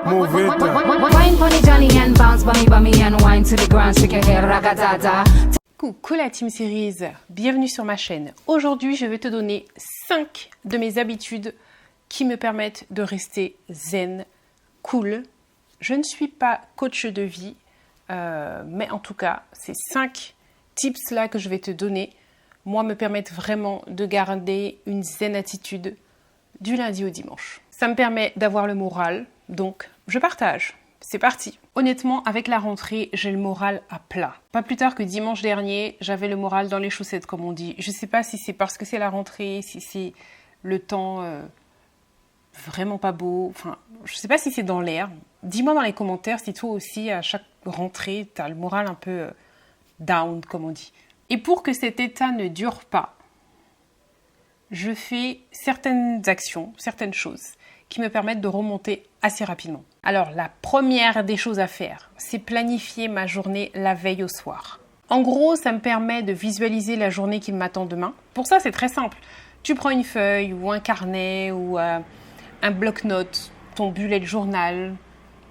Move it. Wine for the Johnny and bounce bummy and wine to the ground, shake your hair, ragatata. Coucou la Team Series, bienvenue sur ma chaîne. Aujourd'hui, je vais te donner 5 de mes habitudes qui me permettent de rester zen, cool. Je ne suis pas coach de vie, mais en tout cas, ces 5 tips-là que je vais te donner, moi, me permettent vraiment de garder une zen attitude du lundi au dimanche. Ça me permet d'avoir le moral, donc je partage. C'est parti. Honnêtement, avec la rentrée, j'ai le moral à plat. Pas plus tard que dimanche dernier, j'avais le moral dans les chaussettes, comme on dit. Je sais pas si c'est parce que c'est la rentrée, si c'est le temps vraiment pas beau. Enfin, je sais pas si c'est dans l'air. Dis-moi dans les commentaires si toi aussi, à chaque rentrée, t'as le moral un peu down, comme on dit. Et pour que cet état ne dure pas, je fais certaines actions, certaines choses qui me permettent de remonter assez rapidement. Alors, la première des choses à faire, c'est planifier ma journée la veille au soir. En gros, ça me permet de visualiser la journée qui m'attend demain. Pour ça, c'est très simple. Tu prends une feuille ou un carnet ou un bloc-notes, ton bullet journal,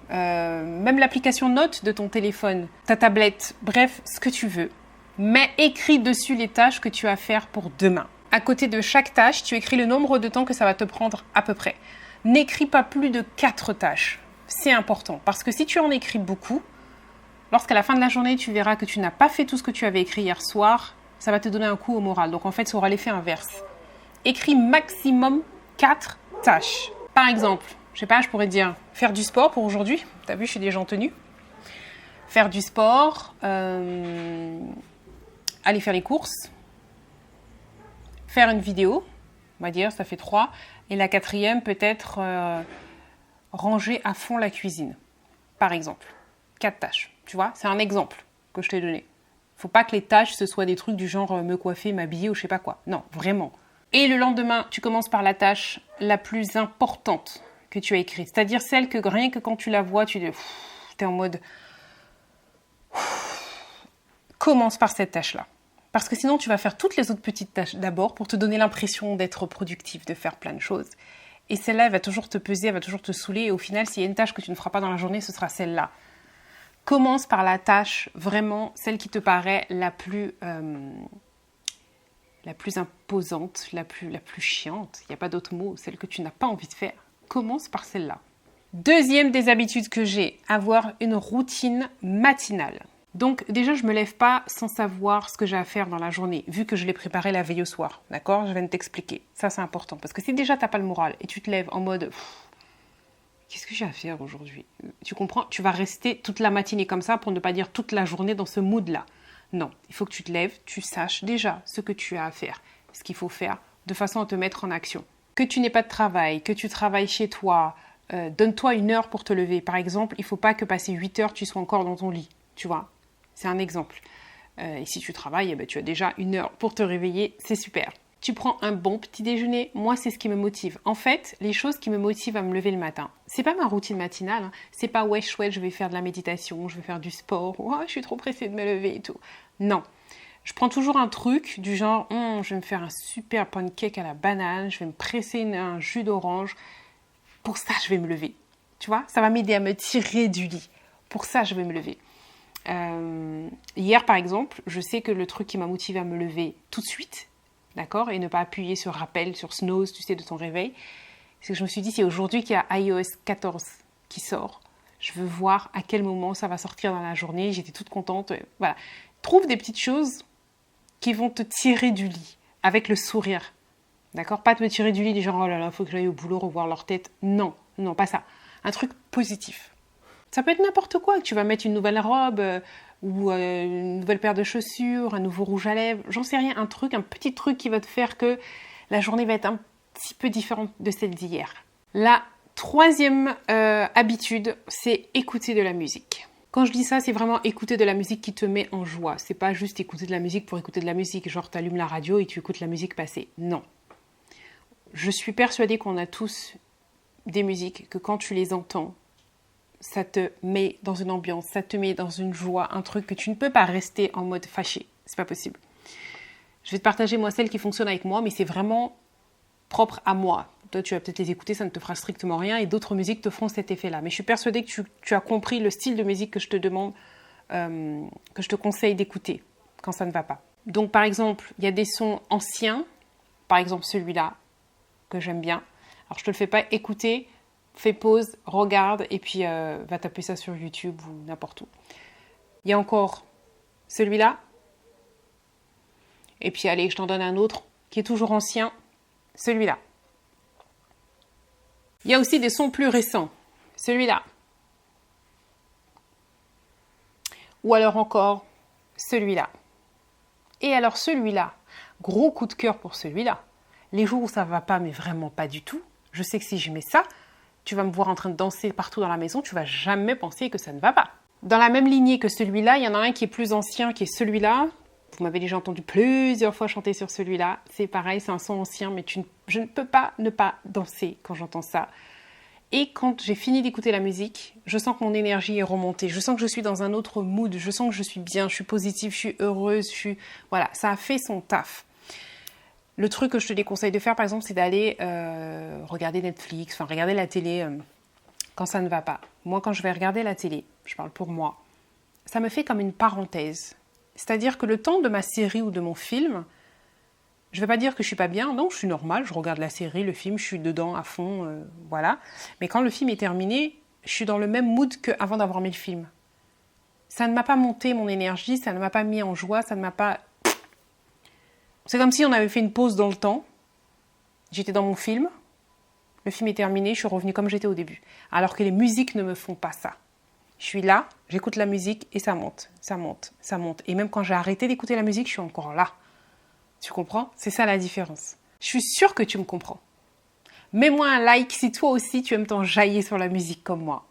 même l'application notes de ton téléphone, ta tablette, bref, ce que tu veux. Mais écris dessus les tâches que tu as à faire pour demain. À côté de chaque tâche, tu écris le nombre de temps que ça va te prendre à peu près. N'écris pas plus de 4 tâches. C'est important parce que si tu en écris beaucoup, lorsqu'à la fin de la journée, tu verras que tu n'as pas fait tout ce que tu avais écrit hier soir, ça va te donner un coup au moral. Donc en fait, ça aura l'effet inverse. Écris maximum 4 tâches. Par exemple, je sais pas, je pourrais dire faire du sport pour aujourd'hui. T'as vu, je suis déjà en tenue. Faire du sport, aller faire les courses, faire une vidéo, on va dire, ça fait 3. Et la 4e, peut-être ranger à fond la cuisine, par exemple. 4 tâches, tu vois, c'est un exemple que je t'ai donné. Faut pas que les tâches, ce soient des trucs du genre me coiffer, m'habiller ou je sais pas quoi. Non, vraiment. Et le lendemain, tu commences par la tâche la plus importante que tu as écrite. C'est-à-dire celle que rien que quand tu la vois, tu es en mode... Commence par cette tâche-là. Parce que sinon, tu vas faire toutes les autres petites tâches d'abord pour te donner l'impression d'être productif, de faire plein de choses. Et celle-là, elle va toujours te peser, elle va toujours te saouler. Et au final, s'il y a une tâche que tu ne feras pas dans la journée, ce sera celle-là. Commence par la tâche, vraiment, celle qui te paraît la plus imposante, la plus chiante. Il n'y a pas d'autre mot, celle que tu n'as pas envie de faire. Commence par celle-là. Deuxième des habitudes que j'ai, avoir une routine matinale. Donc déjà, je ne me lève pas sans savoir ce que j'ai à faire dans la journée, vu que je l'ai préparé la veille au soir, d'accord? Je viens de t'expliquer. Ça, c'est important. Parce que si déjà, tu n'as pas le moral et tu te lèves en mode « Qu'est-ce que j'ai à faire aujourd'hui ?» Tu comprends? Tu vas rester toute la matinée comme ça pour ne pas dire toute la journée dans ce mood-là. Non, il faut que tu te lèves, tu saches déjà ce que tu as à faire, ce qu'il faut faire, de façon à te mettre en action. Que tu n'aies pas de travail, que tu travailles chez toi, donne-toi 1 heure pour te lever. Par exemple, il ne faut pas que passé 8 heures, tu sois encore dans ton lit, tu vois? C'est un exemple. Et si tu travailles, tu as déjà 1 heure pour te réveiller, c'est super. Tu prends un bon petit déjeuner, moi c'est ce qui me motive. En fait, les choses qui me motivent à me lever le matin, c'est pas ma routine matinale, hein. C'est pas ouais chouette, je vais faire de la méditation, je vais faire du sport, je suis trop pressée de me lever et tout. Non. Je prends toujours un truc du genre, je vais me faire un super pancake à la banane, je vais me presser un jus d'orange. Pour ça, je vais me lever. Tu vois, ça va m'aider à me tirer du lit. Pour ça, je vais me lever. Hier par exemple, je sais que le truc qui m'a motivé à me lever tout de suite, d'accord, et ne pas appuyer sur rappel, sur snooze, tu sais, de ton réveil, c'est que je me suis dit, c'est aujourd'hui qu'il y a iOS 14 qui sort, je veux voir à quel moment ça va sortir dans la journée, j'étais toute contente, voilà. Trouve des petites choses qui vont te tirer du lit, avec le sourire, d'accord, pas te tirer du lit, des gens, oh là là, faut que j'aille au boulot, revoir leur tête, non, pas ça, un truc positif. Ça peut être n'importe quoi, que tu vas mettre une nouvelle robe ou une nouvelle paire de chaussures, un nouveau rouge à lèvres, j'en sais rien, un petit truc qui va te faire que la journée va être un petit peu différente de celle d'hier. La 3e habitude, c'est écouter de la musique. Quand je dis ça, c'est vraiment écouter de la musique qui te met en joie. C'est pas juste écouter de la musique pour écouter de la musique, genre t'allumes la radio et tu écoutes la musique passer. Non. Je suis persuadée qu'on a tous des musiques que quand tu les entends, ça te met dans une ambiance, ça te met dans une joie, un truc que tu ne peux pas rester en mode fâché. C'est pas possible. Je vais te partager moi celle qui fonctionne avec moi, mais c'est vraiment propre à moi. Toi, tu vas peut-être les écouter, ça ne te fera strictement rien, et d'autres musiques te feront cet effet-là. Mais je suis persuadée que tu as compris le style de musique que je te demande, que je te conseille d'écouter quand ça ne va pas. Donc, par exemple, il y a des sons anciens, par exemple celui-là, que j'aime bien. Alors, je te le fais pas écouter, fais pause, regarde, et puis va taper ça sur YouTube ou n'importe où. Il y a encore celui-là. Et puis, allez, je t'en donne un autre qui est toujours ancien, celui-là. Il y a aussi des sons plus récents, celui-là. Ou alors encore celui-là. Et alors celui-là, gros coup de cœur pour celui-là. Les jours où ça va pas, mais vraiment pas du tout, je sais que si je mets ça, tu vas me voir en train de danser partout dans la maison, tu vas jamais penser que ça ne va pas. Dans la même lignée que celui-là, il y en a un qui est plus ancien, qui est celui-là. Vous m'avez déjà entendu plusieurs fois chanter sur celui-là. C'est pareil, c'est un son ancien, mais je ne peux pas ne pas danser quand j'entends ça. Et quand j'ai fini d'écouter la musique, je sens que mon énergie est remontée. Je sens que je suis dans un autre mood. Je sens que je suis bien, je suis positive, je suis heureuse. Voilà, ça a fait son taf. Le truc que je te déconseille de faire, par exemple, c'est d'aller regarder Netflix, enfin regarder la télé quand ça ne va pas. Moi, quand je vais regarder la télé, je parle pour moi, ça me fait comme une parenthèse. C'est-à-dire que le temps de ma série ou de mon film, je ne vais pas dire que je ne suis pas bien, non, je suis normale, je regarde la série, le film, je suis dedans à fond, voilà. Mais quand le film est terminé, je suis dans le même mood qu'avant d'avoir mis le film. Ça ne m'a pas monté mon énergie, ça ne m'a pas mis en joie, ça ne m'a pas... C'est comme si on avait fait une pause dans le temps, j'étais dans mon film, le film est terminé, je suis revenue comme j'étais au début. Alors que les musiques ne me font pas ça. Je suis là, j'écoute la musique et ça monte, ça monte, ça monte. Et même quand j'ai arrêté d'écouter la musique, je suis encore là. Tu comprends? C'est ça la différence. Je suis sûre que tu me comprends. Mets-moi un like si toi aussi tu aimes t'enjailler sur la musique comme moi.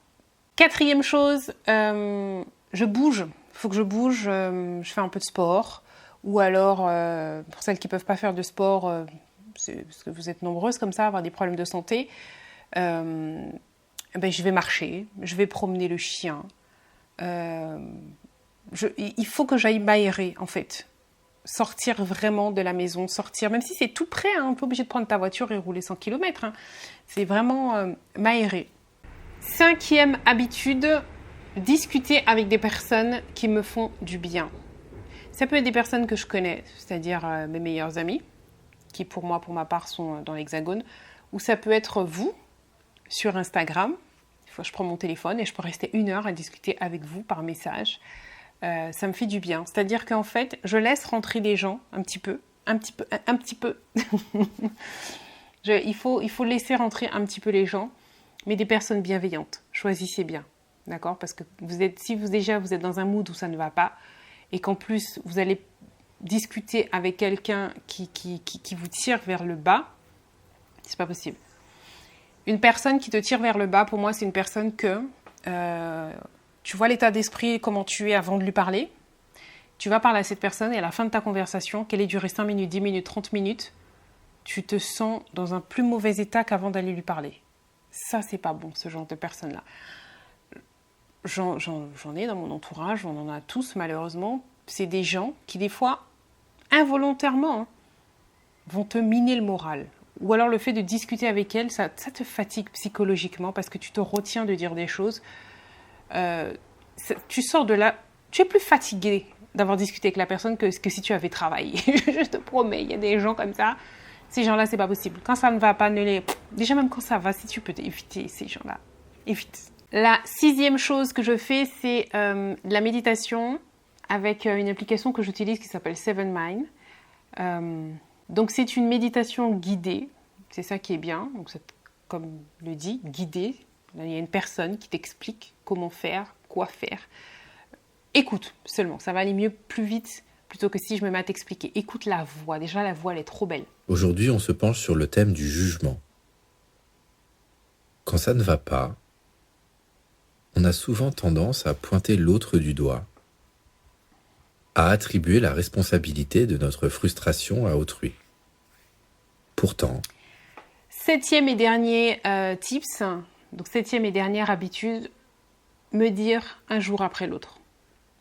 Quatrième chose, je bouge. Il faut que je bouge, je fais un peu de sport. Ou alors, pour celles qui ne peuvent pas faire de sport, parce que vous êtes nombreuses comme ça à avoir des problèmes de santé, je vais marcher, je vais promener le chien. Il faut que j'aille m'aérer en fait. Sortir vraiment de la maison, sortir, même si c'est tout près, hein, on n'est pas obligé de prendre ta voiture et rouler 100 km. Hein. C'est vraiment m'aérer. Cinquième habitude, discuter avec des personnes qui me font du bien. Ça peut être des personnes que je connais, c'est-à-dire mes meilleurs amis, qui pour moi, pour ma part, sont dans l'Hexagone, ou ça peut être vous, sur Instagram. Des fois, je prends mon téléphone et je peux rester 1 heure à discuter avec vous par message. Ça me fait du bien. C'est-à-dire qu'en fait, je laisse rentrer des gens un petit peu. Il faut laisser rentrer un petit peu les gens, mais des personnes bienveillantes. Choisissez bien, d'accord? Parce que si vous êtes dans un mood où ça ne va pas, et qu'en plus vous allez discuter avec quelqu'un qui vous tire vers le bas, c'est pas possible. Une personne qui te tire vers le bas, pour moi, c'est une personne que tu vois l'état d'esprit, comment tu es avant de lui parler. Tu vas parler à cette personne et à la fin de ta conversation, qu'elle ait duré 5 minutes, 10 minutes, 30 minutes, tu te sens dans un plus mauvais état qu'avant d'aller lui parler. Ça, c'est pas bon, ce genre de personne-là. J'en ai dans mon entourage, on en a tous malheureusement. C'est des gens qui, des fois, involontairement, vont te miner le moral. Ou alors le fait de discuter avec elle, ça te fatigue psychologiquement parce que tu te retiens de dire des choses. Tu sors de là, tu es plus fatigué d'avoir discuté avec la personne que si tu avais travaillé. Je te promets, il y a des gens comme ça. Ces gens-là, c'est pas possible. Quand ça ne va pas, déjà même quand ça va, si tu peux éviter ces gens-là, évite. La 6e chose que je fais, c'est la méditation avec une application que j'utilise qui s'appelle Seven Mind. Donc c'est une méditation guidée, c'est ça qui est bien. Donc comme le dit, guidée. Là, il y a une personne qui t'explique comment faire, quoi faire. Écoute seulement, ça va aller mieux, plus vite, plutôt que si je me mets à t'expliquer. Écoute la voix, déjà la voix elle est trop belle. Aujourd'hui, on se penche sur le thème du jugement. Quand ça ne va pas, on a souvent tendance à pointer l'autre du doigt, à attribuer la responsabilité de notre frustration à autrui. Pourtant, 7e et dernier tips, donc 7e et dernière habitude, me dire un jour après l'autre.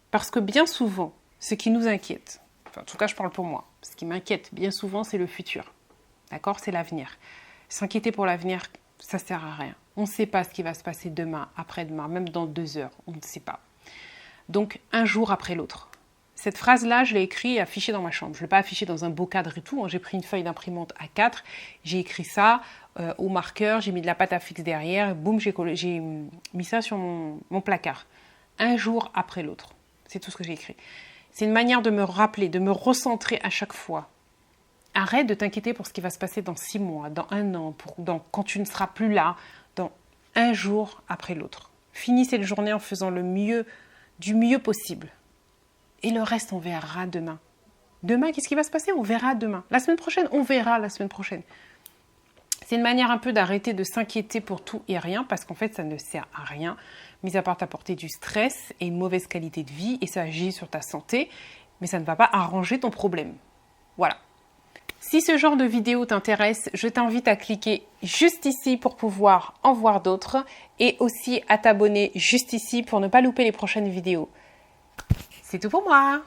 Parce que bien souvent, ce qui nous inquiète, enfin en tout cas je parle pour moi, ce qui m'inquiète bien souvent c'est le futur, d'accord, c'est l'avenir. S'inquiéter pour l'avenir, ça sert à rien. On ne sait pas ce qui va se passer demain, après-demain, même dans 2 heures, on ne sait pas. Donc, un jour après l'autre. Cette phrase-là, je l'ai écrite et affichée dans ma chambre. Je ne l'ai pas affichée dans un beau cadre et tout. J'ai pris une feuille d'imprimante A4, j'ai écrit ça au marqueur, j'ai mis de la pâte à fixe derrière, boum, j'ai mis ça sur mon placard. Un jour après l'autre. C'est tout ce que j'ai écrit. C'est une manière de me rappeler, de me recentrer à chaque fois. Arrête de t'inquiéter pour ce qui va se passer dans 6 mois, dans 1 an, quand tu ne seras plus là, dans un jour après l'autre. Finis cette journée en faisant du mieux possible. Et le reste, on verra demain. Demain, qu'est-ce qui va se passer? On verra demain. La semaine prochaine, on verra la semaine prochaine. C'est une manière un peu d'arrêter de s'inquiéter pour tout et rien, parce qu'en fait, ça ne sert à rien, mis à part t'apporter du stress et une mauvaise qualité de vie, et ça agit sur ta santé, mais ça ne va pas arranger ton problème. Voilà. Si ce genre de vidéo t'intéresse, je t'invite à cliquer juste ici pour pouvoir en voir d'autres, et aussi à t'abonner juste ici pour ne pas louper les prochaines vidéos. C'est tout pour moi.